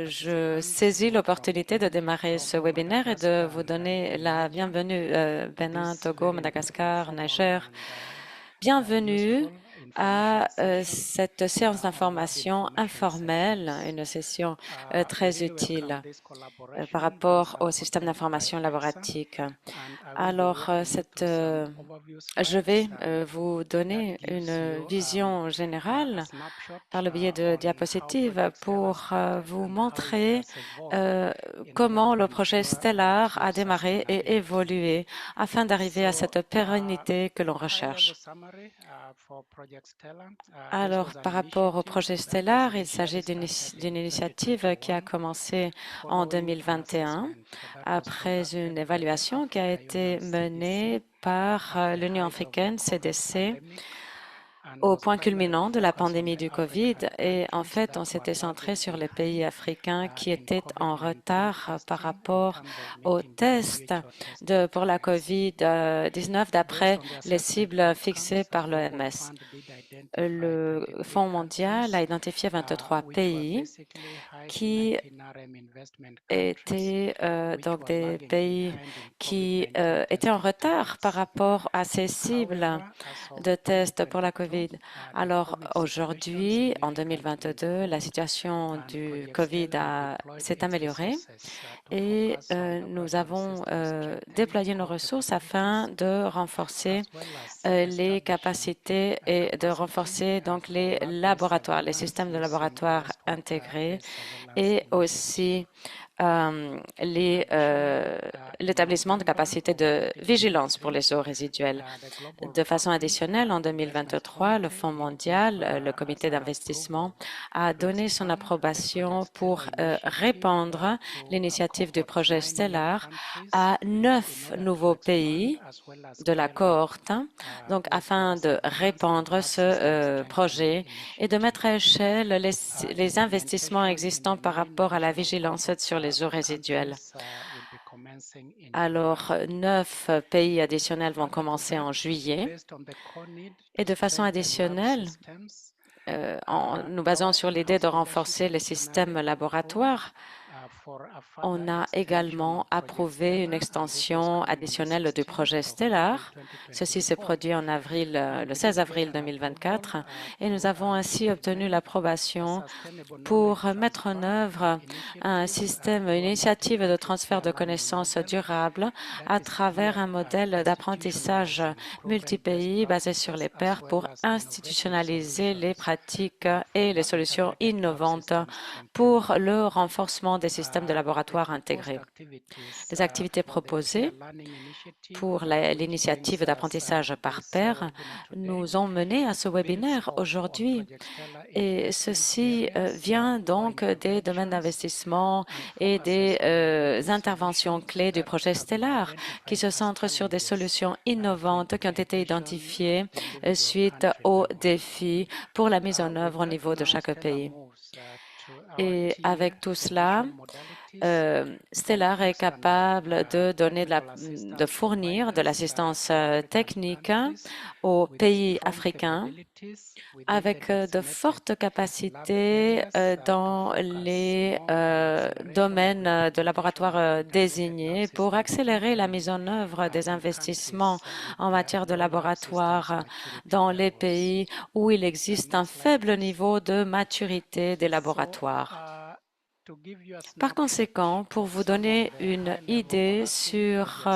je saisis l'opportunité de démarrer ce webinaire et de vous donner la bienvenue, Bénin, Togo, Madagascar, Niger. Bienvenue à cette séance d'information informelle, une session très utile par rapport au système d'information laboratique. Alors, je vais vous donner une vision générale par le biais de diapositives pour vous montrer comment le projet Stellar a démarré et évolué afin d'arriver à cette pérennité que l'on recherche. Alors, par rapport au projet Stellar, il s'agit d'une initiative qui a commencé en 2021 après une évaluation qui a été menée par l'Union africaine, CDC, au point culminant de la pandémie du COVID. Et en fait, on s'était centré sur les pays africains qui étaient en retard par rapport aux tests pour la COVID-19 d'après les cibles fixées par l'OMS. Le Fonds mondial a identifié 23 pays qui étaient donc des pays qui étaient en retard par rapport à ces cibles de tests pour la COVID. Alors aujourd'hui, en 2022, la situation du COVID s'est améliorée et nous avons déployé nos ressources afin de renforcer les capacités et de renforcer donc les laboratoires, les systèmes de laboratoires intégrés et aussi l'établissement de capacités de vigilance pour les eaux résiduelles. De façon additionnelle, en 2023, le Fonds mondial, le comité d'investissement, a donné son approbation pour répandre l'initiative du projet Stellar à 9 nouveaux pays de la cohorte, donc afin de répandre ce projet et de mettre à échelle les investissements existants par rapport à la vigilance sur les eaux résiduelles. Alors, 9 pays additionnels vont commencer en juillet et de façon additionnelle, en nous basant sur l'idée de renforcer les systèmes laboratoires, on a également approuvé une extension additionnelle du projet Stellar. Ceci s'est produit en avril, le 16 avril 2024 et nous avons ainsi obtenu l'approbation pour mettre en œuvre un système, une initiative de transfert de connaissances durable à travers un modèle d'apprentissage multi-pays basé sur les pairs pour institutionnaliser les pratiques et les solutions innovantes pour le renforcement des systèmes de laboratoire intégrés. Les activités proposées pour l'initiative d'apprentissage par pair nous ont mené à ce webinaire aujourd'hui. Et ceci vient donc des domaines d'investissement et des interventions clés du projet Stellar qui se centrent sur des solutions innovantes qui ont été identifiées suite aux défis pour la mise en œuvre au niveau de chaque pays. Et avec tout cela, Stellar est capable de fournir de l'assistance technique aux pays africains avec de fortes capacités dans les domaines de laboratoires désignés pour accélérer la mise en œuvre des investissements en matière de laboratoire dans les pays où il existe un faible niveau de maturité des laboratoires. Par conséquent, pour vous donner une idée sur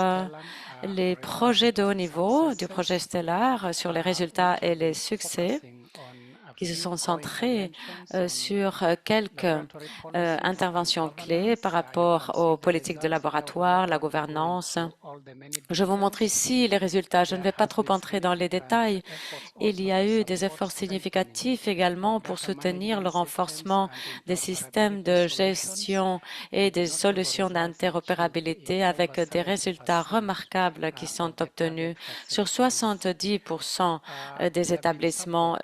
les projets de haut niveau du projet Stellar, sur les résultats et les succès, qui se sont centrés sur quelques interventions clés par rapport aux politiques de laboratoire, la gouvernance. Je vous montre ici les résultats. Je ne vais pas trop entrer dans les détails. Il y a eu des efforts significatifs également pour soutenir le renforcement des systèmes de gestion et des solutions d'interopérabilité avec des résultats remarquables qui sont obtenus sur 70% des établissements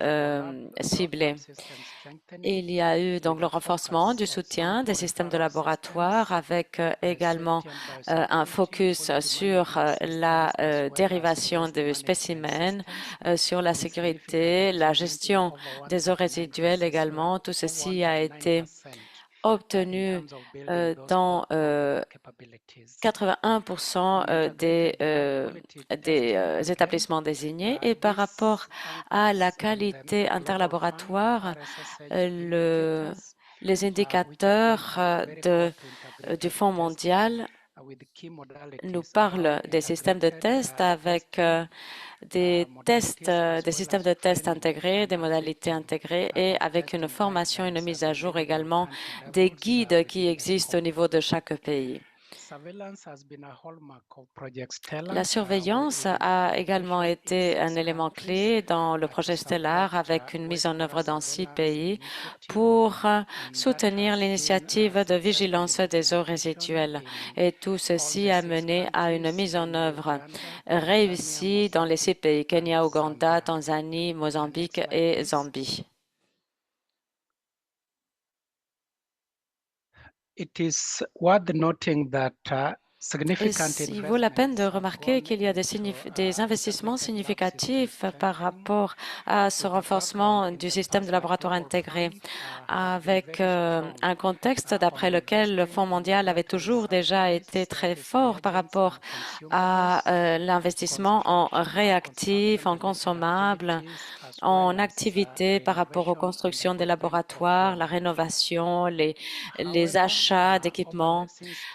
ciblés. Il y a eu donc le renforcement du soutien des systèmes de laboratoire avec également un focus sur la dérivation de spécimens, sur la sécurité, la gestion des eaux résiduelles également. Tout ceci a été obtenu dans 81% des établissements désignés. Et par rapport à la qualité interlaboratoire, les indicateurs du Fonds mondial nous parlent des systèmes de tests avec des systèmes de tests intégrés, des modalités intégrées et avec une formation et une mise à jour également des guides qui existent au niveau de chaque pays. La surveillance a également été un élément clé dans le projet Stellar avec une mise en œuvre dans 6 pays pour soutenir l'initiative de vigilance des eaux résiduelles. Et tout ceci a mené à une mise en œuvre réussie dans les 6 pays, Kenya, Ouganda, Tanzanie, Mozambique et Zambie. Il vaut la peine de remarquer qu'il y a des investissements significatifs par rapport à ce renforcement du système de laboratoire intégré, avec un contexte d'après lequel le Fonds mondial avait toujours déjà été très fort par rapport à l'investissement en réactifs, en consommables, en activités par rapport aux constructions des laboratoires, la rénovation, les achats d'équipements.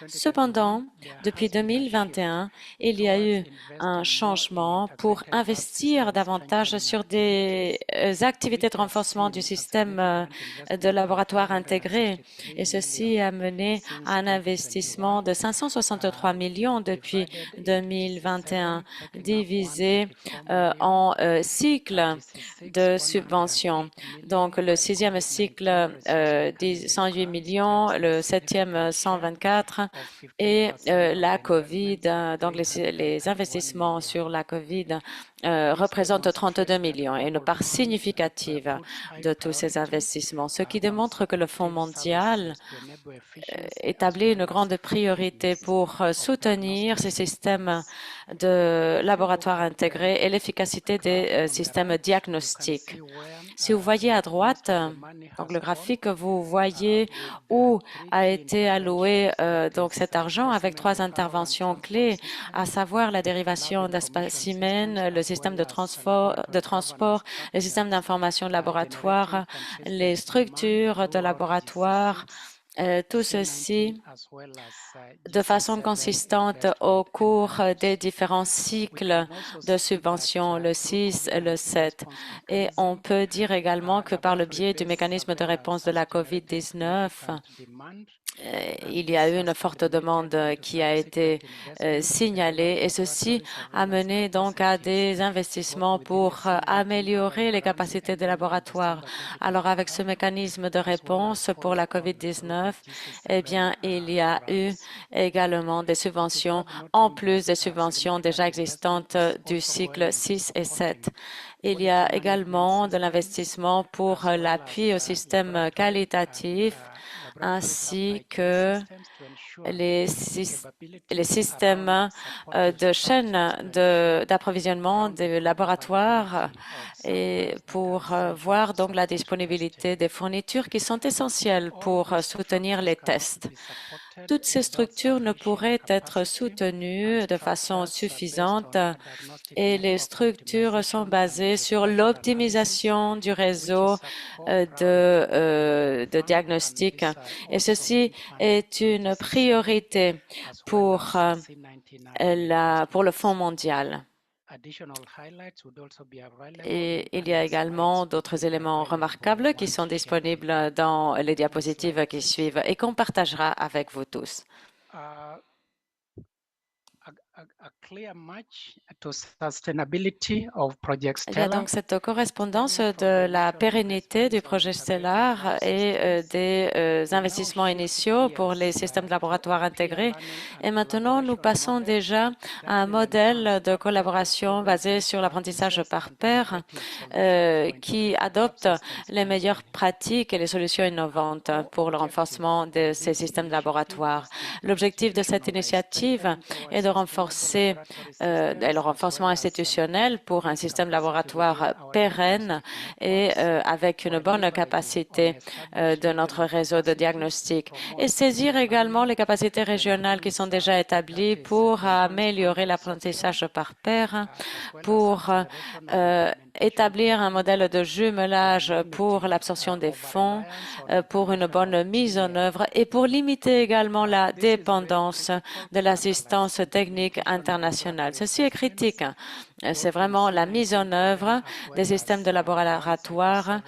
Cependant, depuis 2021, il y a eu un changement pour investir davantage sur des activités de renforcement du système de laboratoire intégré. Et ceci a mené à un investissement de 563 millions depuis 2021, divisé en cycles de subventions. Donc, le 6e cycle, 108 millions, le 7e, 124, et la COVID, donc les investissements sur la COVID représentent 32 millions et une part significative de tous ces investissements, ce qui démontre que le Fonds mondial établit une grande priorité pour soutenir ces systèmes de laboratoires intégrés et l'efficacité des systèmes diagnostiques. Si vous voyez à droite, donc le graphique, vous voyez où a été alloué donc cet argent avec 3 interventions clés, à savoir la dérivation d'un spécimen, le système de transport, les systèmes d'information de laboratoire, les structures de laboratoire, tout ceci de façon consistante au cours des différents cycles de subventions, le 6 et le 7. Et on peut dire également que par le biais du mécanisme de réponse de la COVID-19, il y a eu une forte demande qui a été signalée et ceci a mené donc à des investissements pour améliorer les capacités des laboratoires. Alors avec ce mécanisme de réponse pour la COVID-19, eh bien, il y a eu également des subventions en plus des subventions déjà existantes du cycle 6 et 7. Il y a également de l'investissement pour l'appui au système qualitatif ainsi que les systèmes de chaîne d'approvisionnement des laboratoires et pour voir donc la disponibilité des fournitures qui sont essentielles pour soutenir les tests. Toutes ces structures ne pourraient être soutenues de façon suffisante et les structures sont basées sur l'optimisation du réseau de diagnostic. Et ceci est une priorité pour le Fonds mondial. Et il y a également d'autres éléments remarquables qui sont disponibles dans les diapositives qui suivent et qu'on partagera avec vous tous. Il y a donc cette correspondance de la pérennité du projet Stellar et des investissements initiaux pour les systèmes de laboratoire intégrés. Et maintenant, nous passons déjà à un modèle de collaboration basé sur l'apprentissage par pair qui adopte les meilleures pratiques et les solutions innovantes pour le renforcement de ces systèmes de laboratoire. L'objectif de cette initiative est de renforcer renforcer le renforcement institutionnel pour un système de laboratoire pérenne et avec une bonne capacité de notre réseau de diagnostic. Et saisir également les capacités régionales qui sont déjà établies pour améliorer l'apprentissage par pair, pour établir un modèle de jumelage pour l'absorption des fonds, pour une bonne mise en œuvre et pour limiter également la dépendance de l'assistance technique internationale. Ceci est critique. C'est vraiment la mise en œuvre des systèmes de laboratoire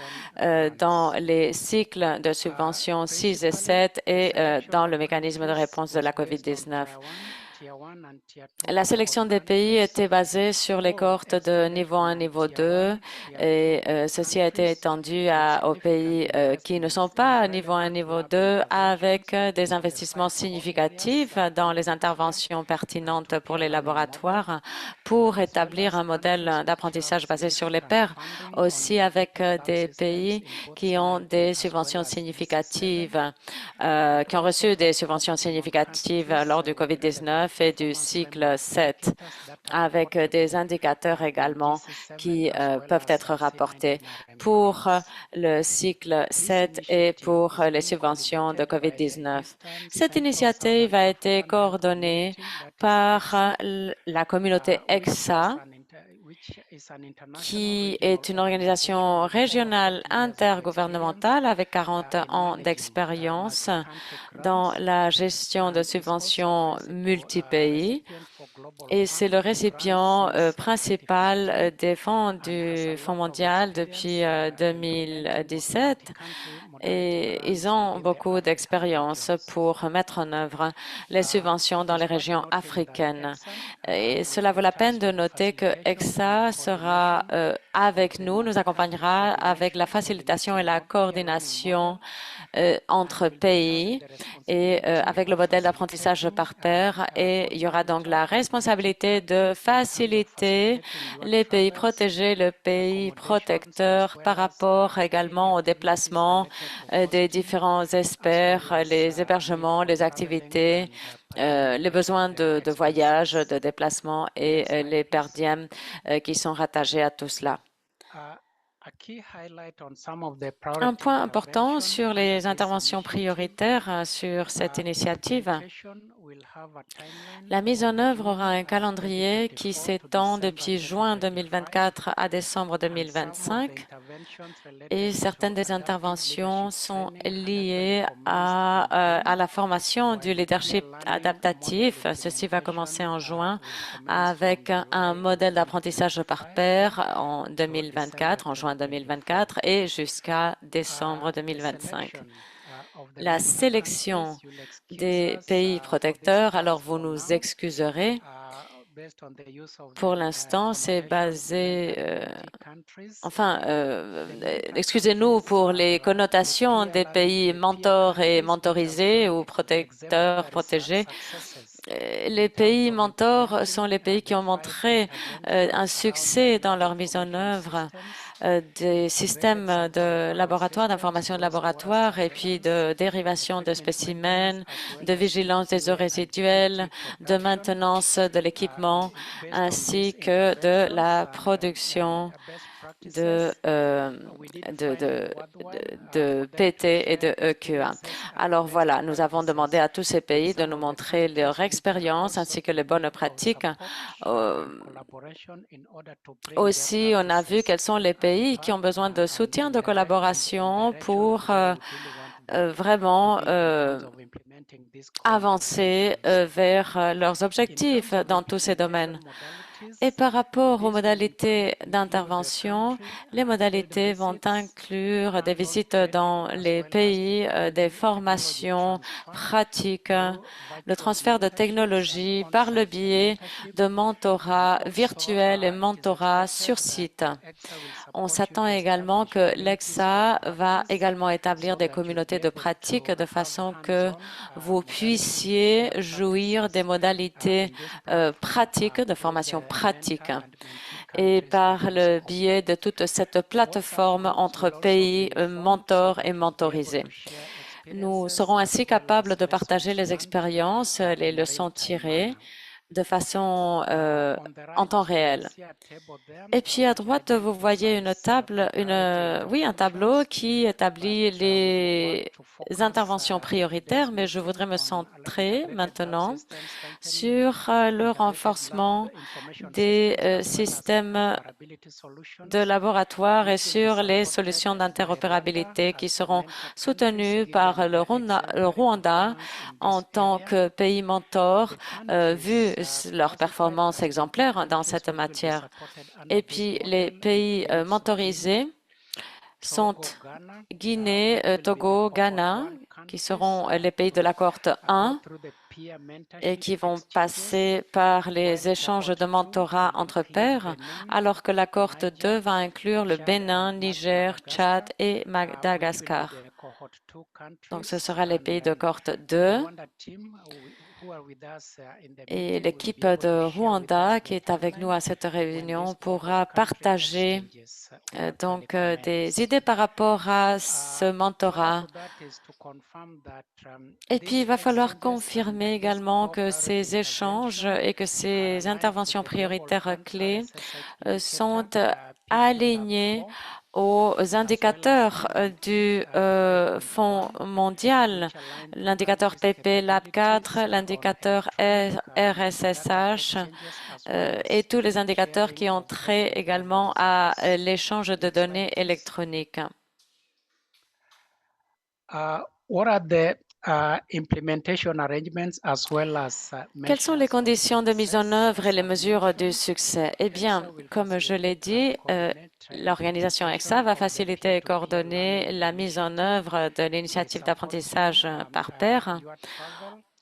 dans les cycles de subventions 6 et 7 et dans le mécanisme de réponse de la COVID-19. La sélection des pays était basée sur les cohortes de niveau 1, niveau 2 et ceci a été étendu aux pays qui ne sont pas niveau 1, niveau 2 avec des investissements significatifs dans les interventions pertinentes pour les laboratoires pour établir un modèle d'apprentissage basé sur les pairs, aussi avec des pays qui ont des subventions significatives, qui ont reçu des subventions significatives lors du COVID-19 et du cycle 7, avec des indicateurs également qui peuvent être rapportés pour le cycle 7 et pour les subventions de COVID-19. Cette initiative a été coordonnée par la communauté EXA, qui est une organisation régionale intergouvernementale avec 40 ans d'expérience dans la gestion de subventions multi-pays. Et c'est le récipient principal des fonds du Fonds mondial depuis 2017. Et ils ont beaucoup d'expérience pour mettre en œuvre les subventions dans les régions africaines. Et cela vaut la peine de noter que EXA sera avec nous, nous accompagnera avec la facilitation et la coordination entre pays et avec le modèle d'apprentissage par pair. Et il y aura donc la responsabilité de faciliter les pays protégés, le pays protecteur par rapport également au déplacement des différents experts, les hébergements, les activités, les besoins de voyage, de déplacement et les per diem qui sont rattachés à tout cela. Un point important sur les interventions prioritaires sur cette initiative. La mise en œuvre aura un calendrier qui s'étend depuis juin 2024 à décembre 2025 et certaines des interventions sont liées à la formation du leadership adaptatif. Ceci va commencer en juin avec un modèle d'apprentissage par pair en 2024, en juin 2024 et jusqu'à décembre 2025. La sélection des pays protecteurs, alors vous nous excuserez, pour l'instant, c'est basé, excusez-nous pour les connotations des pays mentors et mentorisés ou protecteurs, protégés. Les pays mentors sont les pays qui ont montré un succès dans leur mise en œuvre des systèmes de laboratoire, d'information de laboratoire et puis de dérivation de spécimens, de vigilance des eaux résiduelles, de maintenance de l'équipement, ainsi que de la production de PT et de EQA. Alors voilà, nous avons demandé à tous ces pays de nous montrer leur expérience ainsi que les bonnes pratiques. Aussi, on a vu quels sont les pays qui ont besoin de soutien, de collaboration pour vraiment avancer vers leurs objectifs dans tous ces domaines. Et par rapport aux modalités d'intervention, les modalités vont inclure des visites dans les pays, des formations pratiques, le transfert de technologies par le biais de mentorat virtuel et mentorat sur site. On s'attend également que l'EXA va également établir des communautés de pratique de façon que vous puissiez jouir des modalités pratiques, de formation pratique. Et par le biais de toute cette plateforme entre pays mentors et mentorisés. Nous serons ainsi capables de partager les expériences, les leçons tirées de façon en temps réel. Et puis à droite, vous voyez une table, oui, un tableau qui établit les interventions prioritaires, mais je voudrais me centrer maintenant sur le renforcement des systèmes de laboratoire et sur les solutions d'interopérabilité qui seront soutenues par le Rwanda en tant que pays mentor, vu leur performance exemplaire dans cette matière. Et puis, les pays mentorisés sont Guinée, Togo, Ghana, qui seront les pays de la cohorte 1 et qui vont passer par les échanges de mentorat entre pairs, alors que la cohorte 2 va inclure le Bénin, Niger, Tchad et Madagascar. Donc, ce sera les pays de cohorte 2. Et l'équipe de Rwanda qui est avec nous à cette réunion pourra partager donc des idées par rapport à ce mentorat. Et puis, il va falloir confirmer également que ces échanges et que ces interventions prioritaires clés sont alignés aux indicateurs du Fonds mondial, l'indicateur PP Lab 4, l'indicateur RSSH et tous les indicateurs qui ont trait également à l'échange de données électroniques. Quelles sont les conditions de mise en œuvre et les mesures du succès? Eh bien, comme je l'ai dit, l'organisation EXA va faciliter et coordonner la mise en œuvre de l'initiative d'apprentissage par pair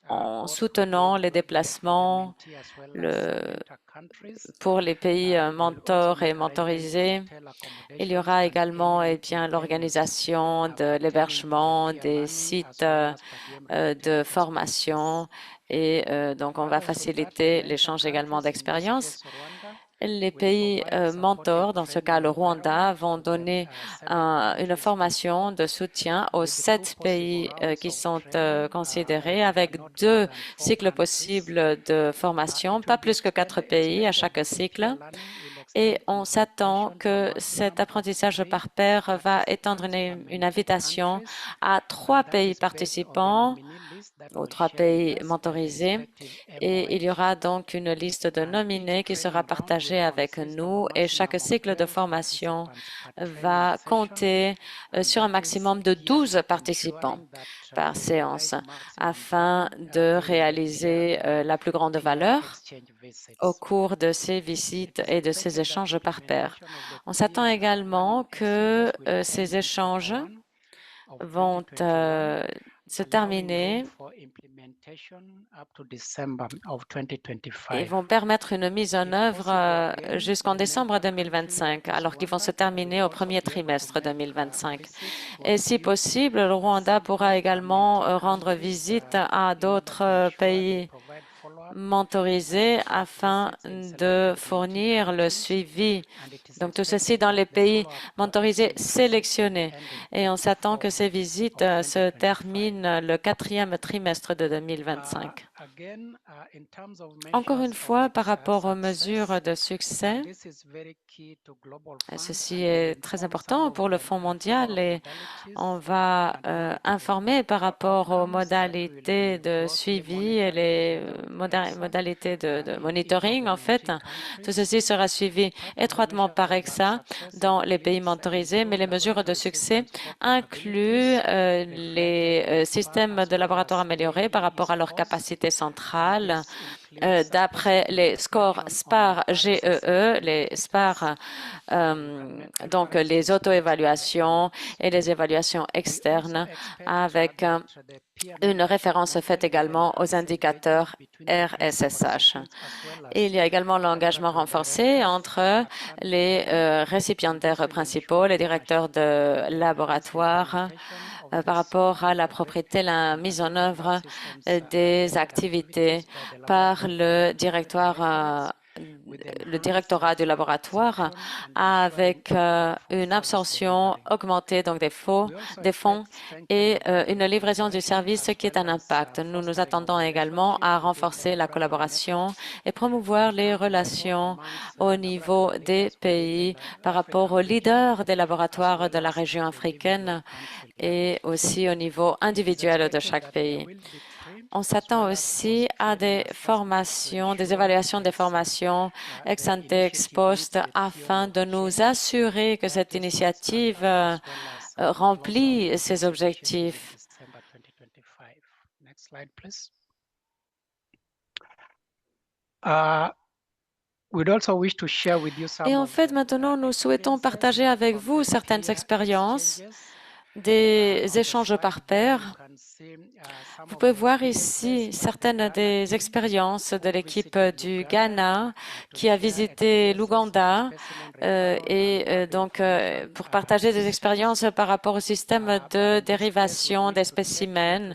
en soutenant les déplacements pour les pays mentors et mentorisés. Il y aura également l'organisation de l'hébergement des sites de formation et donc on va faciliter l'échange également d'expériences. Les pays mentors, dans ce cas le Rwanda, vont donner une formation de soutien aux 7 pays qui sont considérés avec 2 cycles possibles de formation, pas plus que 4 pays à chaque cycle. Et on s'attend que cet apprentissage par pair va étendre une invitation à 3 pays participants, aux 3 pays mentorisés. Et il y aura donc une liste de nominés qui sera partagée avec nous et chaque cycle de formation va compter sur un maximum de 12 participants par séance afin de réaliser la plus grande valeur au cours de ces visites et de ces échanges par pair. On s'attend également que ces échanges vont se terminer et vont permettre une mise en œuvre jusqu'en décembre 2025, alors qu'ils vont se terminer au premier trimestre 2025. Et si possible, le Rwanda pourra également rendre visite à d'autres pays mentorisés afin de fournir le suivi. Donc, tout ceci dans les pays mentorisés sélectionnés. Et on s'attend que ces visites se terminent le 4e trimestre de 2025. Encore une fois, par rapport aux mesures de succès, ceci est très important pour le Fonds mondial et on va informer par rapport aux modalités de suivi et les modalités de monitoring. En fait, tout ceci sera suivi étroitement par EXA dans les pays mentorisés, mais les mesures de succès incluent les systèmes de laboratoire améliorés par rapport à leur capacité centrale, d'après les scores SPAR-GEE, les SPAR, donc les auto-évaluations et les évaluations externes avec une référence faite également aux indicateurs RSSH. Il y a également l'engagement renforcé entre les récipiendaires principaux, les directeurs de laboratoire, par rapport à la propriété, la mise en œuvre des activités par le directoire le directorat du laboratoire avec une absorption augmentée donc des fonds et une livraison du service, ce qui est un impact. Nous nous attendons également à renforcer la collaboration et promouvoir les relations au niveau des pays par rapport aux leaders des laboratoires de la région africaine et aussi au niveau individuel de chaque pays. On s'attend aussi à des formations, des évaluations des formations ex ante, ex post, afin de nous assurer que cette initiative remplit ses objectifs. Et en fait, maintenant, nous souhaitons partager avec vous certaines expériences des échanges par pairs. Vous pouvez voir ici certaines des expériences de l'équipe du Ghana qui a visité l'Ouganda pour partager des expériences par rapport au système de dérivation des spécimens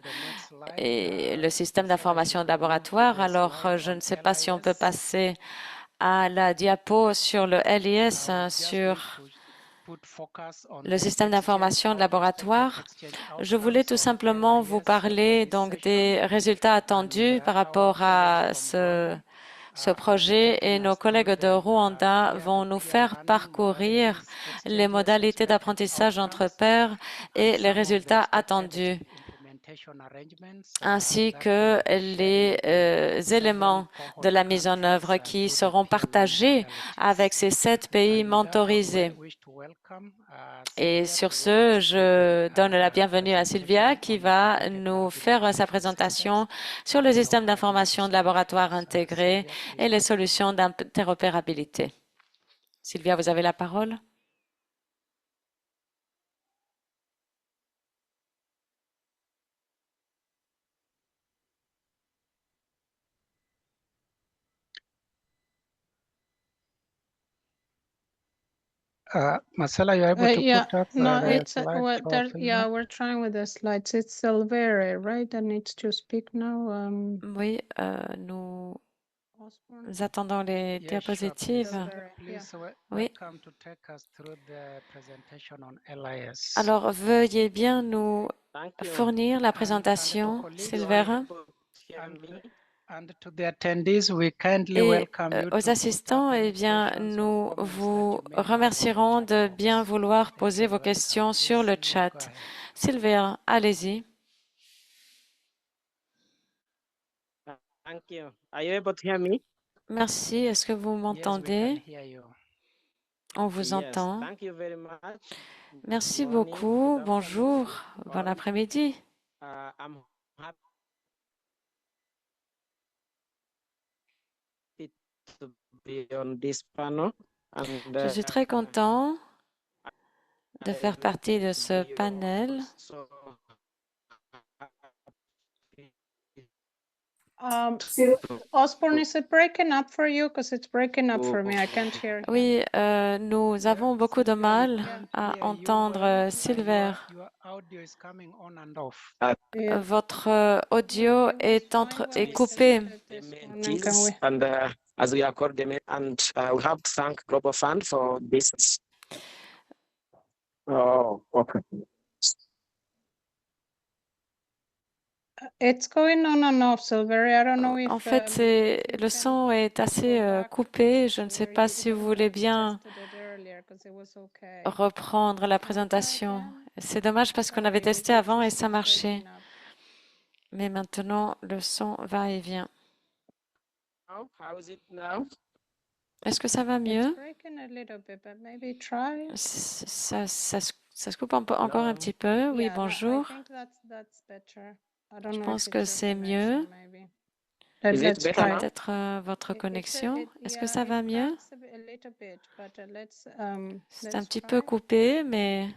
et le système d'information de laboratoire. Alors, je ne sais pas si on peut passer à la diapo sur le LIS, sur le système d'information de laboratoire. Je voulais tout simplement vous parler donc des résultats attendus par rapport à ce projet et nos collègues de Rwanda vont nous faire parcourir les modalités d'apprentissage entre pairs et les résultats attendus, ainsi que les éléments de la mise en œuvre qui seront partagés avec ces 7 pays mentorisés. Et sur ce, je donne la bienvenue à Sylvia qui va nous faire sa présentation sur le système d'information de laboratoire intégré et les solutions d'interopérabilité. Sylvia, vous avez la parole. Marcella, you're able to Yeah, put up no, the it's slide well, for there, Sylvia? yeah, we're trying with the slides. It's Silvere, right? That needs to speak now. Oui, nous Osborne. attendons les Yeah, sure. diapositives. Silvere, Please, Oui. welcome to take us through the presentation on LIS. Alors, veuillez bien nous Thank you. fournir la présentation, Silvera. And to the attendees, we kindly Et welcome you to aux put up assistants, any eh bien, questions or nous comments that vous you may have remercierons on the de chat bien box. vouloir Thank poser you. vos Welcome. questions sur Yes, le Sylvia, go chat. ahead. Sylvia, allez-y. Thank you. Are you able to hear me? Merci. Est-ce que vous Yes, we can m'entendez? hear you. On vous Yes. entend. Thank you very much. Merci Good morning, beaucoup. good Bonjour. afternoon, Bon all. après-midi. I'm happy to be on this panel. And, Je suis très content de I faire really partie de ce feel panel. so Osborne, is it breaking up for you? Because it's breaking up for me. I can't hear him. Oui, nous avons beaucoup de mal à Yeah, entendre Silver. Your audio is coming on and off. Yeah. Votre audio It was est fine when we coupé. started this morning. Can we? and as we are coordinating, and we have to thank Global Fund for this. Oh, okay. It's going on and off, Silver. I don't know if. En fait, le son est assez coupé. Je ne sais pas si vous voulez bien reprendre la présentation. C'est dommage parce qu'on avait testé avant et ça marchait. Mais maintenant, le son va et vient. How is it now? Est-ce que ça va mieux? Ça se coupe encore un petit peu. Oui, bonjour. Je pense que c'est mieux. Is it better now? Peut-être votre connexion. Est-ce que ça va mieux? C'est un petit peu coupé, mais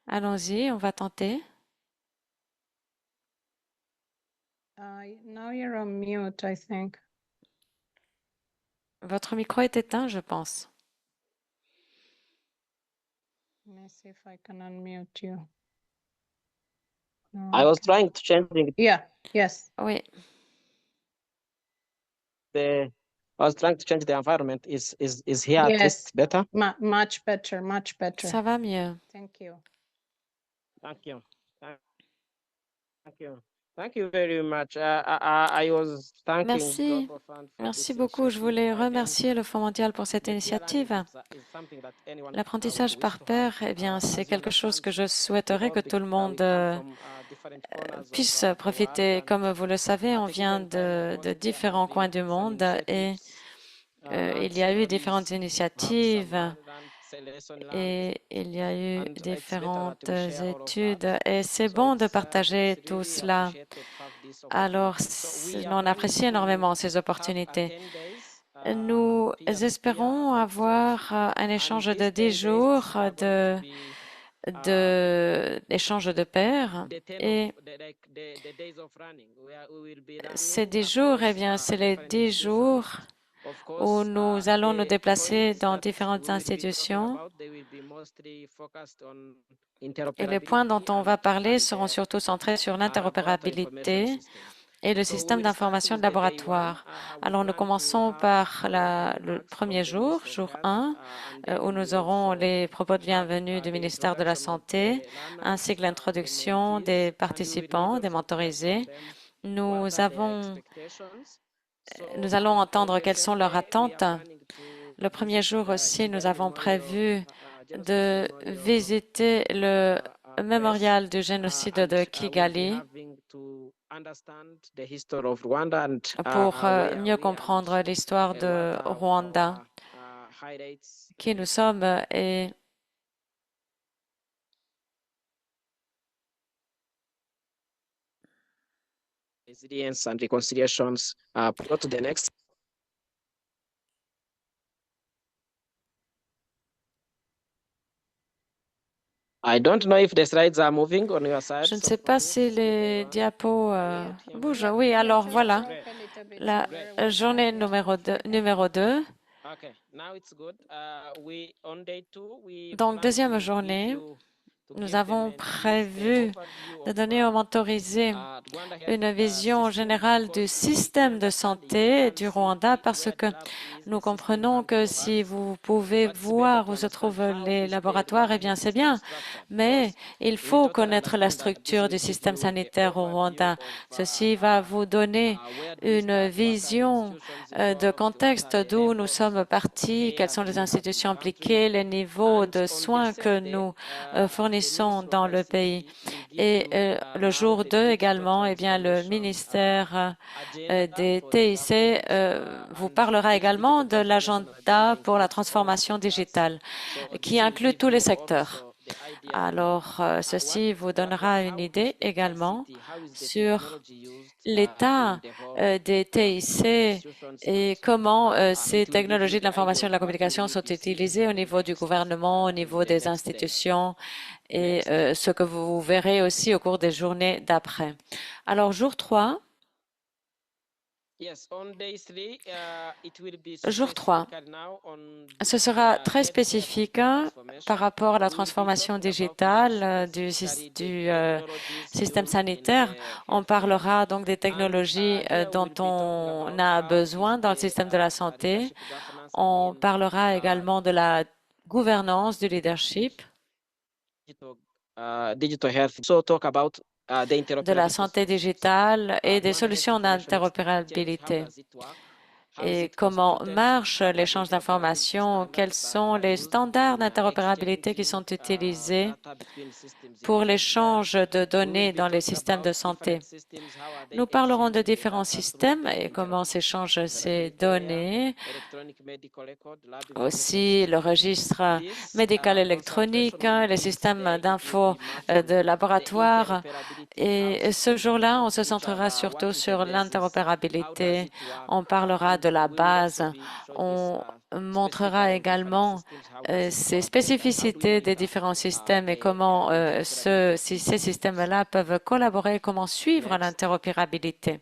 allons-y, on va tenter. Now you're on mute, I think. Votre micro est éteint, je pense. Let me see if I can unmute you. I was trying to change Yeah, yes. Oui, the was trying to change the environment. Is here at Yes. least better? Much better, much better. Ça va mieux. Thank you. Thank you. Thank you. Thank you very much. I was thanking Merci. Global Fund for Merci this beaucoup. Je voulais initiative. remercier le Fonds mondial pour cette The peer initiative. learning is something that anyone would L'apprentissage wish par to have. pair, eh bien, c'est As you quelque chose que je souhaiterais all que the- tout le we monde come from, different corners of, puisse the world, profiter. and Comme vous le savez, on at a vient given time, of de course, there différents have coins been du some monde et initiatives, il y a eu différentes some initiatives lesson learned. et il y a eu And it's better différentes that we share all of études that. et c'est So bon de it's, partager it's tout really cela. appreciated to have this Alors, opportunity. So we are on planning apprécie to énormément ces have opportunités. 10 days, Nous peer-to-peer espérons workshops. avoir un And échange de these 10 10 days jours are going to be, d'échange de pairs. the 10 Et of the days of running, where we will be ces running 10 jours, eh across, bien, c'est les different 10 jours institutions. Of où course, nous allons nous the déplacer points dans that différentes we will be talking institutions. about, they will be mostly focused on Et les points dont on va parler seront and surtout centrés sur laboratory information l'interopérabilité system. et le So we système will start d'information with de the day laboratoire. one. We Alors, nous plan to commençons have par the le remarks premier from the jour, Minister of jour Health, 1, and then où we nous will aurons also les propos de have bienvenue du the ministère de la introduction of Santé, the learners, ainsi que the l'introduction mentees, des and we will need participants, des also to hear from mentorisés. them what Nous are their avons, expectations. nous So allons on entendre the quelles sont same leurs day, we attentes. are planning to Le premier visit, jour aussi, nous Kigali avons Memorial, prévu Genocide de Memorial, visiter le place, mémorial du génocide de and we'll be Kigali having to understand the history of Rwanda and pour where mieux we and comprendre l'histoire what de are Rwanda, our highlights, qui nous sommes et resilience and reconciliations. Go to the next. I don't know if the slides are moving on your side. je ne so sais for pas me, si if they les want. diapos bougent. Oui, You can alors just voilà, talk a little bit, la so everyone journée can hear. numéro 2. Okay, now it's good. We on day 2, we Donc, plan deuxième to journée, give nous the avons mentees the prévu overview de of donner aux mentorisés Rwanda Health une vision system, générale du because système de santé du Rwanda parce where que the lab is, nous the system comprenons can que provide. si vous pouvez But it's better voir to où se understand trouvent how les is the laboratoires, Rwanda eh bien, health c'est system bien. structured. Mais Because il we faut totally connaître la understand that this structure will du give système you the sanitaire au overview Rwanda. of Ceci va vous donner where do we une start, what are the vision institutions de involved, what contexte are the d'où nous levels sommes of partis, quelles care sont that les we have in the institutions country. impliquées, les niveaux And de on the soins que same day, nous the fournissons Ministry of dans le ICT pays. will give Et you le how jour the 2 digital également, eh bien, le transformation ministère agenda des for the TIC government vous and parlera this également digital de transformation agenda l'agenda pour la includes all transformation sectors. digitale, So qui this will inclut give tous les you secteurs. also the idea Alors, what ceci vous what donnera une how idée is the également ICT, how is the sur technology used l'état in the whole des TIC institutions, et and comment ces it will give you technologies de the idea l'information et of de la what we communication will sont be seeing utilisées au in the niveau du gouvernement, au niveau the des next days. institutions et Next. ce que vous verrez aussi au cours des journées d'après. Alors, jour 3, Yes, on day 3, it will be jour 3, specifically now on ce sera très healthcare spécifique digital par transformation. rapport à la We will be transformation talking about digitale specifically the du technologies système used in sanitaire. the On healthcare. parlera donc des And technologies here dont we'll be talking on about a how besoin is dans le the système de la santé. leadership governance On again, parlera également de la gouvernance, du leadership, digital health. So talk about the de la interoperability santé solutions. digitale et des Rwanda Health solutions Information Exchange, how d'interopérabilité. does it work? How is Et it comment constituted? marche What are the l'échange interoperability d'informations? Quels standards that sont are les used standards in d'interopérabilité qui sont exchanging utilisés data between systems in pour healthcare? l'échange de We will données be dans les talking systèmes de about santé? different systems, how are they Nous parlerons de exchanging the différents data through systèmes the et comment s'échangent ces interoperability layer, données, electronic medical record, lab information aussi le system. registre This médical concentration électronique, on les this systèmes day, it will d'info be much on de the laboratoire. interoperability, Et how ce jour-là, on se each centrera other, what surtout is the sur basis, how does l'interopérabilité. it work, On parlera and de la we will also base. be showing this On montrera specifically on different également systems, how does it ces work, and how do spécificités we des monitor différents systèmes et comment the si interoperability ces systems. systèmes-là peuvent collaborer, comment suivre Next. l'interopérabilité.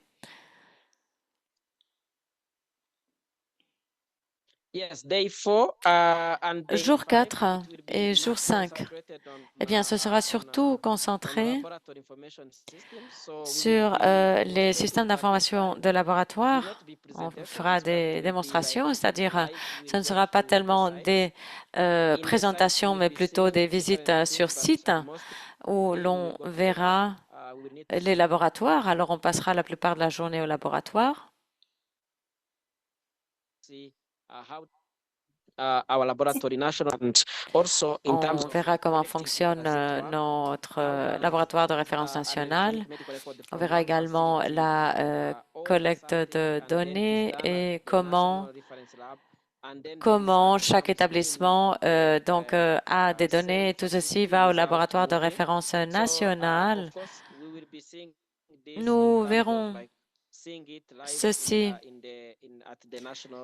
Jour 4 et jour 5, eh bien, ce sera surtout concentré sur les systèmes d'information de laboratoire. On fera des démonstrations, c'est-à-dire ce ne sera pas tellement des présentations, mais plutôt des visites sur site où l'on verra les laboratoires. Alors, on passera la plupart de la journée au laboratoire. On verra comment fonctionne notre laboratoire de référence national. On verra également la collecte de données et comment chaque établissement a des données. Tout ceci va au laboratoire de référence national. Nous verrons ceci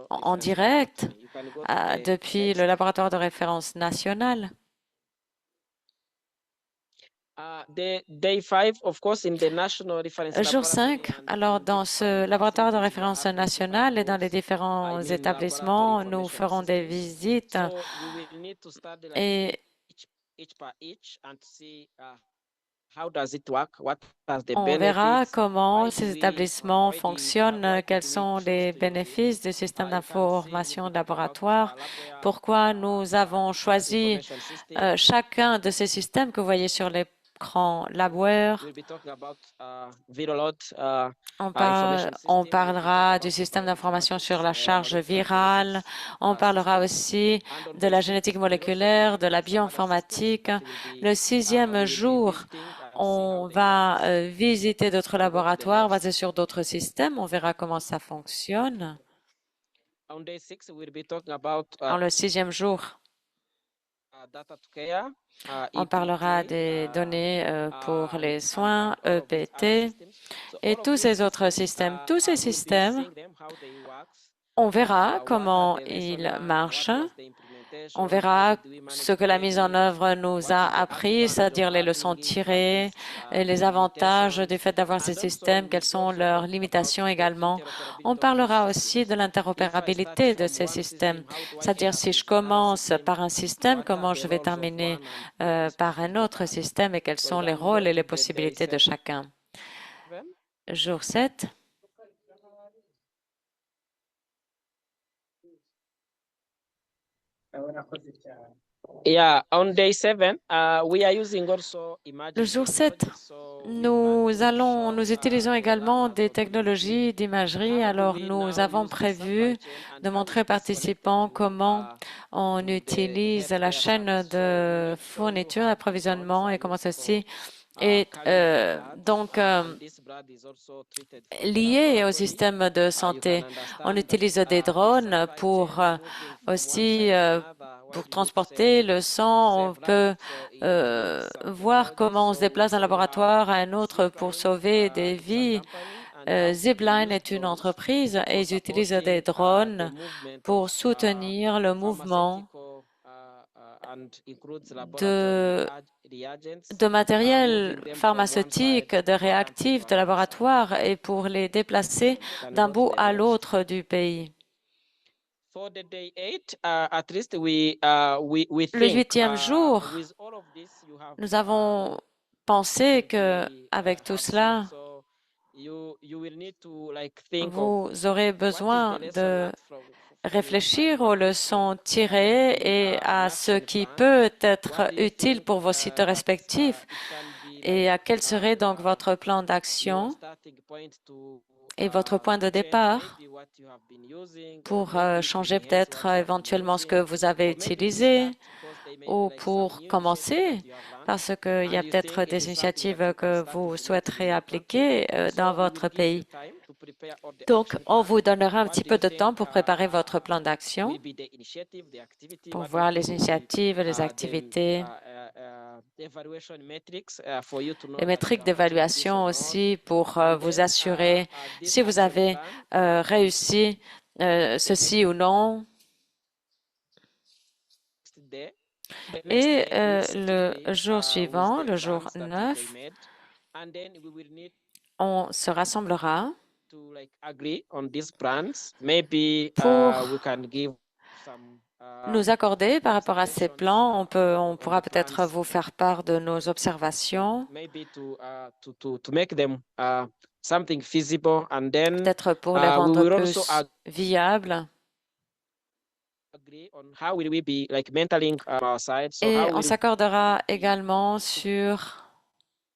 en direct depuis le laboratoire de référence national. Jour 5, alors dans ce laboratoire de référence national et dans les différents établissements, nous ferons des visites et on verra comment ces établissements fonctionnent, quels sont les bénéfices du système d'information de laboratoire, pourquoi nous avons choisi chacun de ces systèmes que vous voyez sur l'écran. Labware, on parlera du système d'information sur la charge virale, on parlera aussi de la génétique moléculaire, de la bioinformatique. Le 6e jour, on va visiter d'autres laboratoires basés sur d'autres systèmes. On verra comment ça fonctionne. Dans le 6e jour, on parlera des données pour les soins, EPT et tous ces autres systèmes. Tous ces systèmes, on verra comment ils marchent. On verra ce que la mise en œuvre nous a appris, c'est-à-dire les leçons tirées, et les avantages du fait d'avoir ces systèmes, quelles sont leurs limitations également. On parlera aussi de l'interopérabilité de ces systèmes, c'est-à-dire si je commence par un système, comment je vais terminer par un autre système et quels sont les rôles et les possibilités de chacun. Jour 7. Le jour 7, nous utilisons également des technologies d'imagerie. Alors, nous avons prévu de montrer aux participants comment on utilise la chaîne de fourniture, d'approvisionnement et comment ceci est lié au système de santé. On utilise des drones pour transporter le sang. On peut voir comment on se déplace d'un laboratoire à un autre pour sauver des vies. Zipline est une entreprise et ils utilisent des drones pour soutenir le mouvement de matériel pharmaceutique, de réactifs, de laboratoire et pour les déplacer d'un bout à l'autre du pays. Le 8e jour, nous avons pensé qu'avec tout cela, vous aurez besoin de réfléchir aux leçons tirées et à ce qui peut être utile pour vos sites respectifs et à quel serait donc votre plan d'action et votre point de départ pour changer peut-être éventuellement ce que vous avez utilisé ou pour commencer, parce qu'il y a peut-être des initiatives que vous souhaiterez appliquer dans votre pays. Donc, on vous donnera un petit peu de temps pour préparer votre plan d'action, pour voir les initiatives, les activités, les métriques d'évaluation aussi pour vous assurer si vous avez réussi ceci ou non. Et le jour suivant, le jour 9, on se rassemblera pour nous accorder par rapport à ces plans. On pourra peut-être vous faire part de nos observations, maybe to make them something feasible, and then peut-être pour les we rendre will also plus viables. agree on how will we be like mentoring our side. So Et how on will s'accordera également sur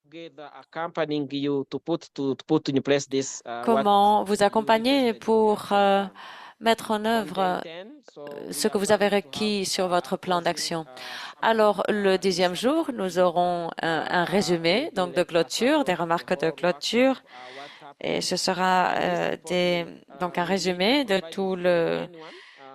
together accompanying you to put in place this what comment vous you accompagner requested. pour mettre en On œuvre day 10, so ce we que are vous avez planning to have requis sur votre a plan closing d'action. summary, Alors, le 10e summary jour, nous auront un résumé maybe donc de like a clôture, summary des of the remarques de whole clôture, workshop, what et happened. ce sera This report will donc un will be résumé de provided tout to le anyone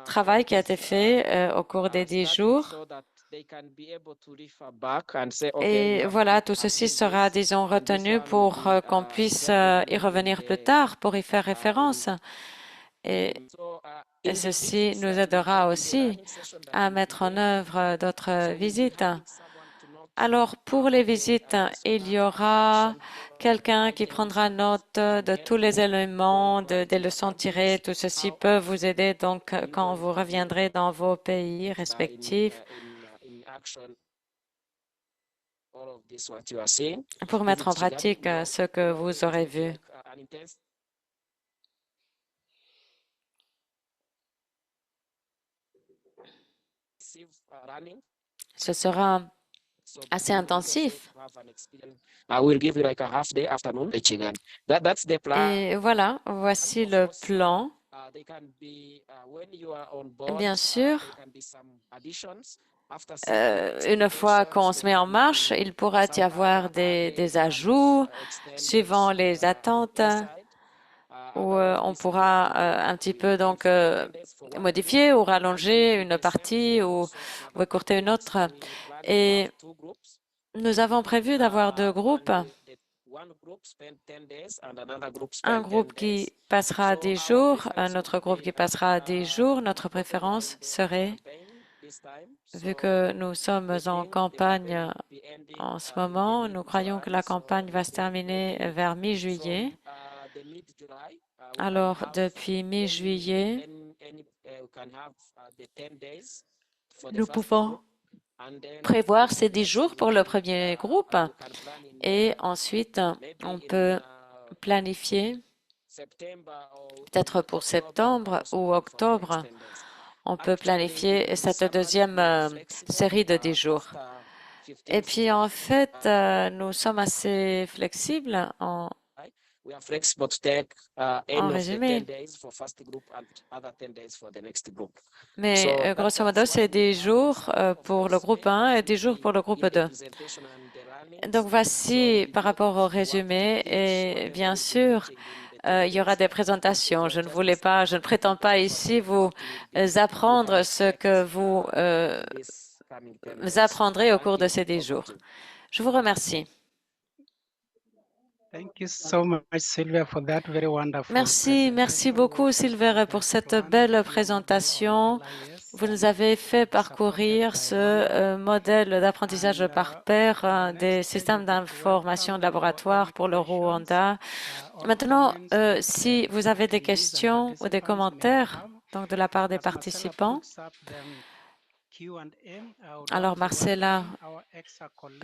travail qui a été fait au cours des 10 staff jours. so that they can be able to refer back and say, okay, we Et have voilà, tout ceci achieved sera, this, disons, and this retenu one will pour be qu'on puisse definitely y in revenir plus the tard pour y faire in référence. Et, so et in the ceci visits nous that we aidera have, in the aussi running session that à will be mettre en there, œuvre d'autres so we'll be visites. having someone to note Alors, pour les every visites, il sort y of aura action plan, quelqu'un qui items prendra note de taken, tous les éléments, des writing leçons samples, tirées. Tout ceci how peut vous aider donc you quand will vous have reviendrez dans vos pays in respectifs action all of this what you are seeing. pour If mettre en it's regarding pratique work, ce que work, vous it aurez will be vu. like an intensive running. Ce sera So assez you will also intensif. have an experience. I will give you like a half day afternoon teaching, and that's the plan. Et voilà, voici Of le course, plan. they can be when you are on Et board. bien sûr, There can be some additions after une fois qu'on se met en marche, il pourra y avoir des ajouts suivant les attentes où on pourra un petit peu donc modifier ou rallonger une partie ou écourter une autre. Et nous avons prévu d'avoir deux groupes. Un groupe qui passera 10 jours, un autre groupe qui passera 10 jours. Notre préférence serait, vu que nous sommes en campagne en ce moment, nous croyons que la campagne va se terminer vers mi-juillet. Alors, depuis mi-juillet, nous pouvons prévoir ces 10 jours pour le premier groupe et ensuite, on peut planifier peut-être pour septembre ou octobre. On peut planifier cette deuxième série de 10 jours. Et puis, en fait, nous sommes assez flexibles en résumé. Mais grosso modo, c'est 10 jours pour le groupe 1 et 10 jours pour le groupe 2. Donc, voici par rapport au résumé. Et bien sûr, il y aura des présentations. Je ne prétends pas ici vous apprendre ce que vous apprendrez au cours de ces 10 jours. Je vous remercie. Thank you so much, Sylvia, for that very wonderful Merci beaucoup, Silver, pour cette belle présentation. Vous nous avez fait parcourir ce modèle d'apprentissage par pair des systèmes d'information de laboratoire pour le Rwanda. Maintenant, si vous avez des questions ou des commentaires donc de la part des participants, alors Marcella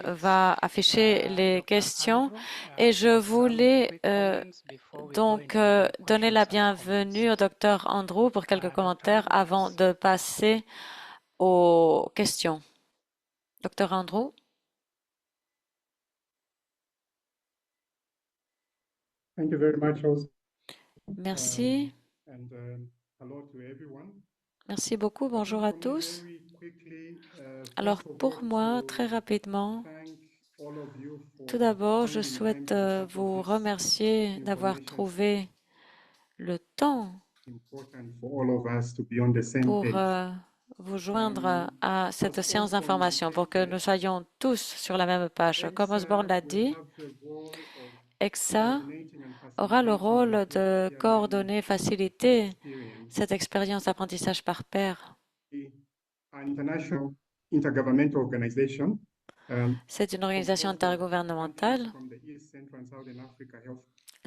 va afficher les questions et je voulais donc donner la bienvenue au Dr Andrew pour quelques commentaires avant de passer aux questions. Dr Andrew. Thank you very much, Rose. Merci. Hello to everyone. Merci beaucoup. Bonjour à tous. Alors, pour moi, très rapidement, tout d'abord, je souhaite vous remercier d'avoir trouvé le temps pour vous joindre à cette séance d'information, pour que nous soyons tous sur la même page. Comme Osborne l'a dit, EXA aura le rôle de coordonner, faciliter cette expérience d'apprentissage par pair. C'est une organisation intergouvernementale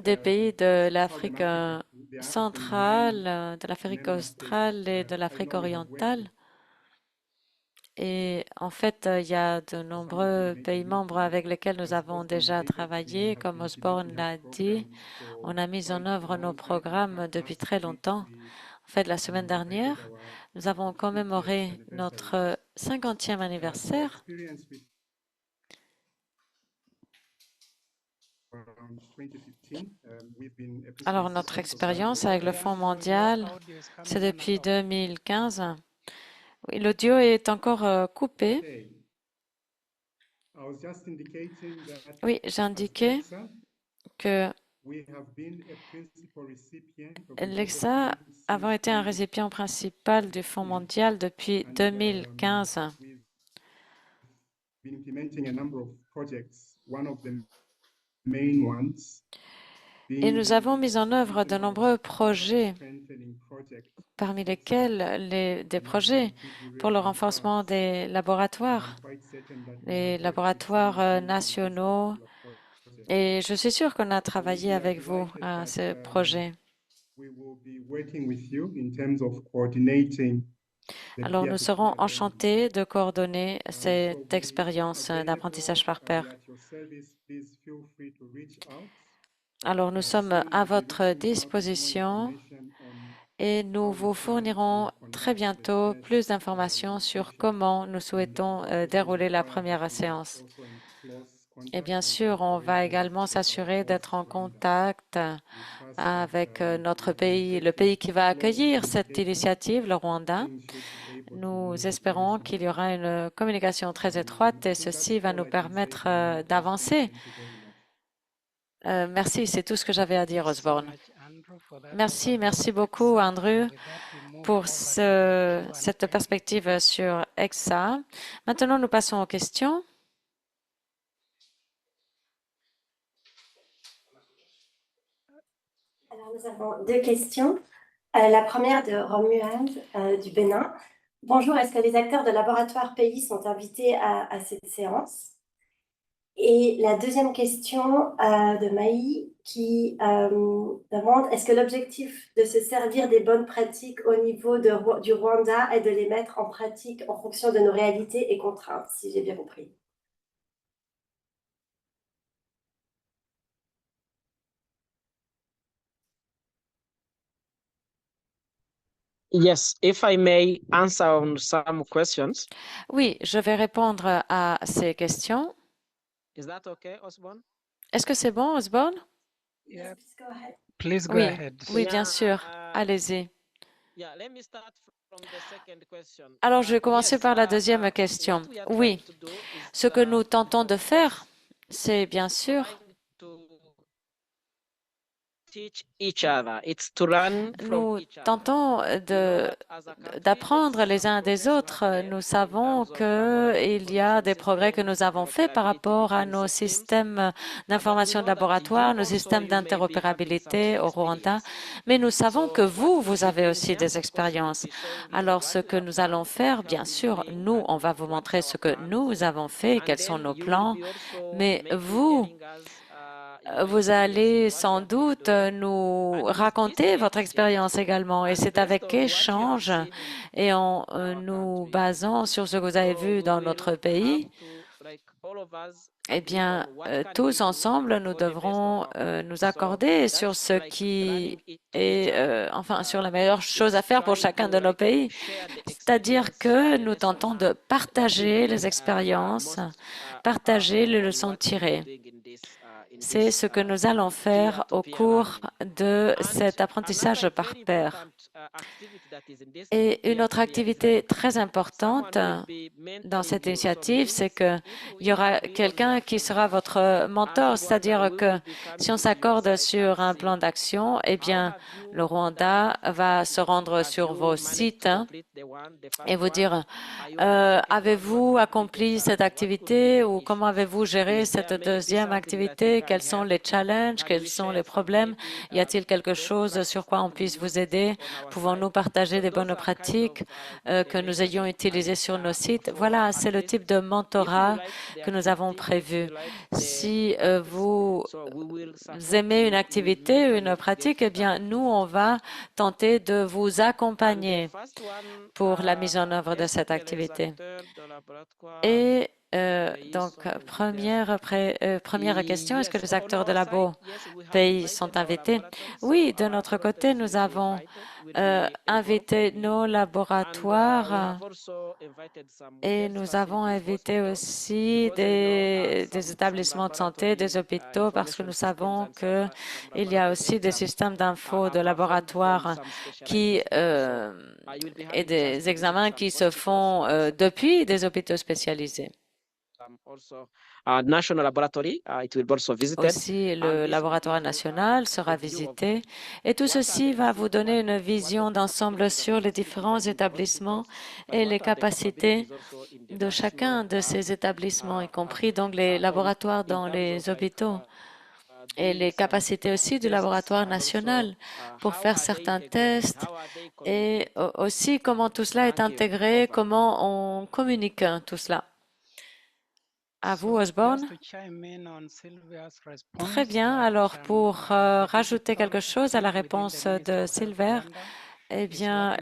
des pays de l'Afrique centrale, de l'Afrique australe et de l'Afrique orientale. Et en fait, il y a de nombreux pays membres avec lesquels nous avons déjà travaillé. Comme Osborne l'a dit, on a mis en œuvre nos programmes depuis très longtemps. En fait, la semaine dernière, nous avons commémoré notre 50e anniversaire. Alors, notre expérience avec le Fonds mondial, c'est depuis 2015. Oui, l'audio est encore coupé. Oui, j'indiquais que l'EXA avons été un récipient principal du Fonds mondial depuis 2015. Et nous avons mis en œuvre de nombreux projets, parmi lesquels des projets pour le renforcement des laboratoires, les laboratoires nationaux. Et je suis sûre qu'on a travaillé avec vous à ce projet. Alors, nous serons enchantés de coordonner cette expérience d'apprentissage par pair. Alors, nous sommes à votre disposition et nous vous fournirons très bientôt plus d'informations sur comment nous souhaitons dérouler la première séance. Et bien sûr, on va également s'assurer d'être en contact avec notre pays, le pays qui va accueillir cette initiative, le Rwanda. Nous espérons qu'il y aura une communication très étroite et ceci va nous permettre d'avancer. Merci, c'est tout ce que j'avais à dire, Osborne. Merci beaucoup, Andrew, pour cette perspective sur EXA. Maintenant, nous passons aux questions. Alors, nous avons deux questions. La première de Romuald du Bénin. Bonjour, est-ce que les acteurs de laboratoire pays sont invités à cette séance? Et la deuxième question de Maï qui demande, est-ce que l'objectif de se servir des bonnes pratiques au niveau du Rwanda est de les mettre en pratique en fonction de nos réalités et contraintes, si j'ai bien compris? Yes, if I may answer on some questions. Oui, je vais répondre à ces questions. Is that okay, Osborne? Est-ce que c'est bon, Osborne? Yeah, Yes, go ahead. please go Oui, ahead. oui, bien sûr. Allez-y. Yeah, let me start from the second question. Alors, je vais commencer par la deuxième question. What we are Oui, trying to do is, ce que nous tentons de faire, c'est bien sûr to teach each other. It's to learn from nous each other. tentons d'apprendre les uns des autres. Nous savons qu'il y a des progrès que nous avons faits par rapport à nos systèmes d'information de laboratoire, nos systèmes d'interopérabilité au Rwanda, mais nous savons que vous avez aussi des expériences. Alors, ce que nous allons faire, bien sûr, nous, on va vous montrer ce que nous avons fait, quels sont nos plans, mais vous allez sans doute nous raconter votre expérience également. Et c'est avec échange et en nous basant sur ce que vous avez vu dans notre pays, eh bien, tous ensemble, nous devrons nous accorder sur ce qui est, enfin, sur la meilleure chose à faire pour chacun de nos pays. C'est-à-dire que nous tentons de partager les expériences, partager les leçons tirées. C'est ce que nous allons faire au cours de cet apprentissage par pair. Et une autre activité très importante dans cette initiative, c'est qu'il y aura quelqu'un qui sera votre mentor, c'est-à-dire que si on s'accorde sur un plan d'action, eh bien, le Rwanda va se rendre sur vos sites et vous dire avez-vous accompli cette activité ou comment avez-vous géré cette deuxième activité? demander quels sont les challenges, quels sont les problèmes. Y a-t-il quelque chose sur quoi on puisse vous aider? Pouvons-nous partager des bonnes pratiques que nous ayons utilisées sur nos sites? Voilà, c'est le type de mentorat que nous avons prévu. Si vous aimez une activité, une pratique, eh bien, nous, on va tenter de vous accompagner pour la mise en œuvre de cette activité. Et donc, première question, est-ce que les acteurs de labo pays sont invités? Oui, de notre côté, nous avons invité nos laboratoires et nous avons invité aussi des établissements de santé, des hôpitaux, parce que nous savons qu'il y a aussi des systèmes d'info de laboratoires et des examens qui se font depuis des hôpitaux spécialisés. Aussi, le laboratoire national sera visité et tout ceci va vous donner une vision d'ensemble sur les différents établissements et les capacités de chacun de ces établissements, y compris donc les laboratoires dans les hôpitaux et les capacités aussi du laboratoire national pour faire certains tests et aussi comment tout cela est intégré, comment on communique tout cela. À vous, Osborne. Très bien. Alors, pour rajouter quelque chose à la réponse de Silver, eh bien,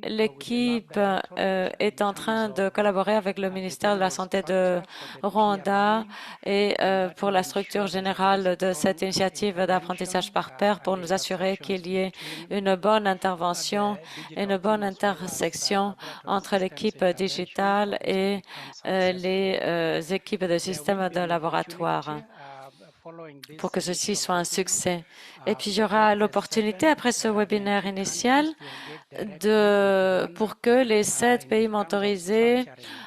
l'équipe est en train de collaborer avec le ministère de la Santé de Rwanda et pour la structure générale de cette initiative d'apprentissage par pair pour nous assurer qu'il y ait une bonne intervention, une bonne intersection entre l'équipe digitale et les équipes de systèmes de laboratoire pour que ceci soit un succès. Et puis, il y aura l'opportunité, après ce webinaire initial, pour que les 7 pays mentorisés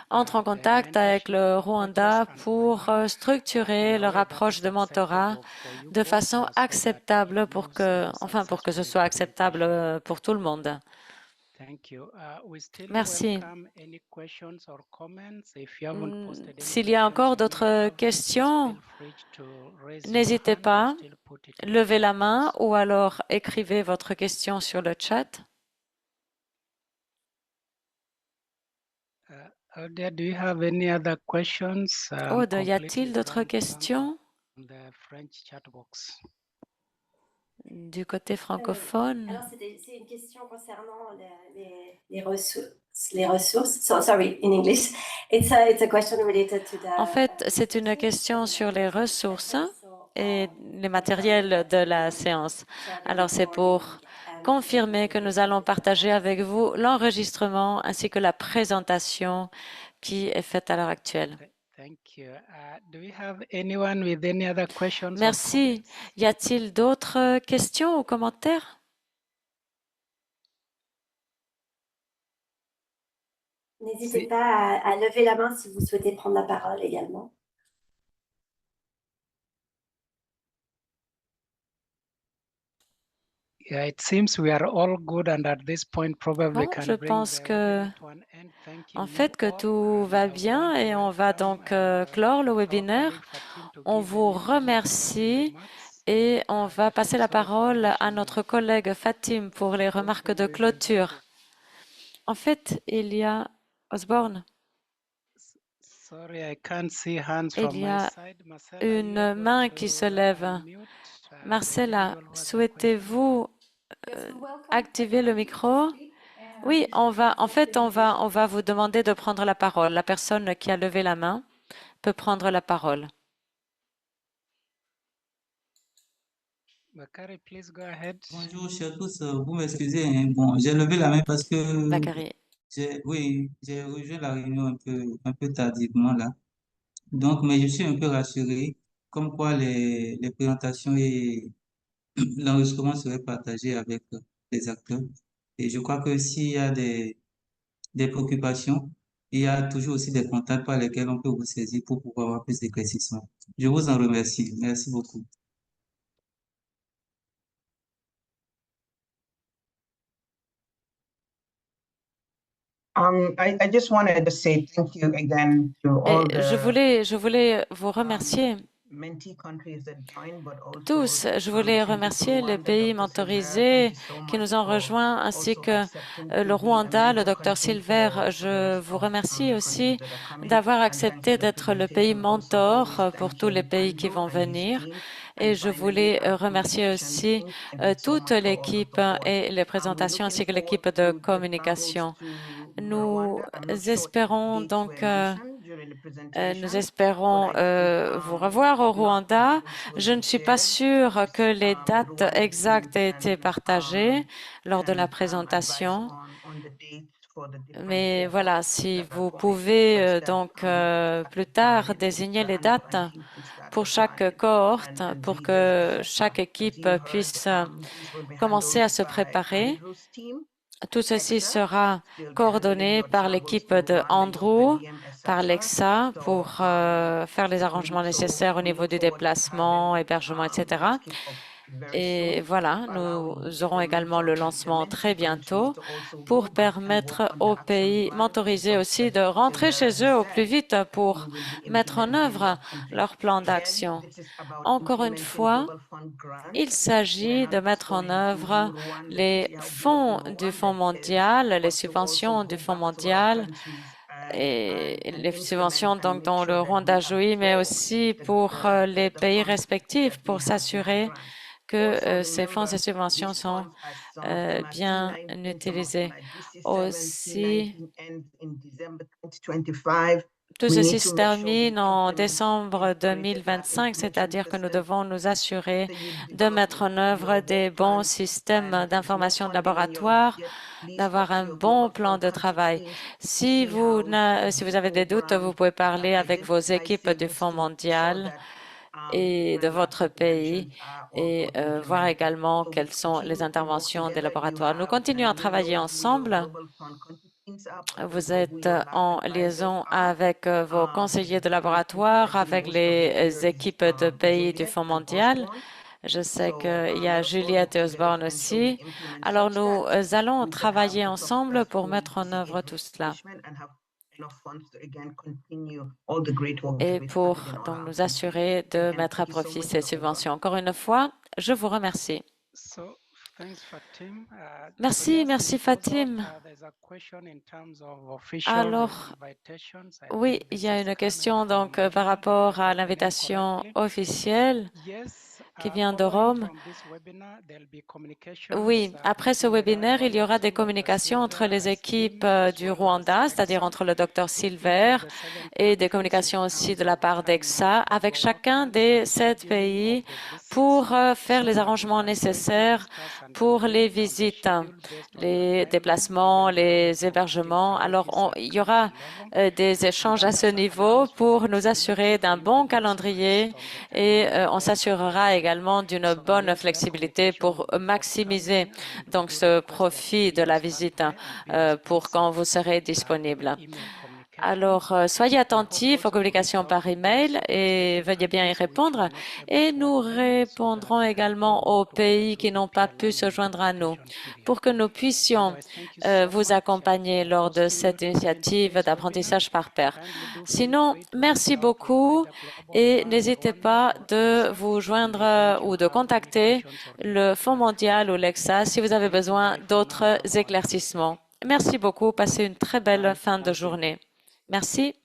entrent en contact avec le Rwanda pour structurer leur approche de mentorat de façon acceptable pour que ce soit acceptable pour tout le monde. Merci. S'il y a encore d'autres questions, n'hésitez pas, levez la main ou alors écrivez votre question sur le chat. Aude, y a-t-il d'autres questions du côté francophone? Alors, c'est une question concernant les ressources. So, sorry, in English. It's a question related to the, en fait, c'est une question sur les ressources et les matériels de la séance. Alors, c'est pour confirmer que nous allons partager avec vous l'enregistrement ainsi que la présentation qui est faite à l'heure actuelle. Merci. Y a-t-il d'autres questions ou commentaires? N'hésitez pas à lever la main si vous souhaitez prendre la parole également. Je pense que, en fait, que tout va bien et on va donc clore le webinaire. On vous remercie et on va passer la parole à notre collègue Fatim pour les remarques de clôture. En fait, il y a Osborne. Il y a une main qui se lève. Marcella, souhaitez-vous activer le micro? Oui, on va vous demander de prendre la parole. La personne qui a levé la main peut prendre la parole. Bonjour, chers tous. Vous m'excusez, hein. Bon, j'ai levé la main parce que Bakary. j'ai rejoint la réunion un peu tardivement là. Donc, mais je suis un peu rassuré, comme quoi les présentations et l'enregistrement seraient partagés avec les acteurs. Et je crois que s'il y a des préoccupations, il y a toujours aussi des contacts par lesquels on peut vous saisir pour pouvoir avoir plus d'éclaircissements. Je vous en remercie. Merci beaucoup. I just wanted to say thank you again to all Je voulais vous remercier tous. Je voulais remercier les pays mentorisés qui nous ont rejoints, ainsi que le Rwanda, le Dr Silver. Je vous remercie aussi d'avoir accepté d'être le pays mentor pour tous les pays qui vont venir. Et je voulais remercier aussi toute l'équipe et les présentations, ainsi que l'équipe de communication. Nous espérons donc vous revoir au Rwanda. Je ne suis pas sûre que les dates exactes aient été partagées lors de la présentation. Mais voilà, si vous pouvez plus tard désigner les dates pour chaque cohorte, pour que chaque équipe puisse commencer à se préparer. Tout ceci sera coordonné par l'équipe de Andrew, par l'EXA, pour faire les arrangements nécessaires au niveau du déplacement, hébergement, etc. Et voilà, nous aurons également le lancement très bientôt pour permettre aux pays mentorisés aussi de rentrer chez eux au plus vite pour mettre en œuvre leur plan d'action. Encore une fois, il s'agit de mettre en œuvre les fonds du Fonds mondial, les subventions du Fonds mondial et les subventions donc dont le Rwanda jouit, mais aussi pour les pays respectifs pour s'assurer que ces fonds et subventions sont bien utilisés. Aussi, tout ceci se termine en décembre 2025, c'est-à-dire que nous devons nous assurer de mettre en œuvre des bons systèmes d'information de laboratoire, d'avoir un bon plan de travail. Si vous avez des doutes, vous pouvez parler avec vos équipes du Fonds mondial et de votre pays et voir également quelles sont les interventions des laboratoires. Nous continuons à travailler ensemble. Vous êtes en liaison avec vos conseillers de laboratoire, avec les équipes de pays du Fonds mondial. Je sais qu'il y a Juliette et Osborne aussi. Alors, nous allons travailler ensemble pour mettre en œuvre tout cela et pour donc nous assurer de mettre à profit ces subventions. Encore une fois, je vous remercie. Merci Fatim. Alors, oui, il y a une question donc par rapport à l'invitation officielle qui vient de Rome. Oui, après ce webinaire, il y aura des communications entre les équipes du Rwanda, c'est-à-dire entre le Dr Silver, et des communications aussi de la part d'EXA avec chacun des 7 pays pour faire les arrangements nécessaires pour les visites, les déplacements, les hébergements. Alors, il y aura des échanges à ce niveau pour nous assurer d'un bon calendrier et on s'assurera également d'une bonne flexibilité pour maximiser donc ce profit de la visite pour quand vous serez disponible. Alors, soyez attentifs aux communications par email et veuillez bien y répondre. Et nous répondrons également aux pays qui n'ont pas pu se joindre à nous pour que nous puissions vous accompagner lors de cette initiative d'apprentissage par pair. Sinon, merci beaucoup et n'hésitez pas de vous joindre ou de contacter le Fonds mondial ou l'EXA si vous avez besoin d'autres éclaircissements. Merci beaucoup. Passez une très belle fin de journée. Merci.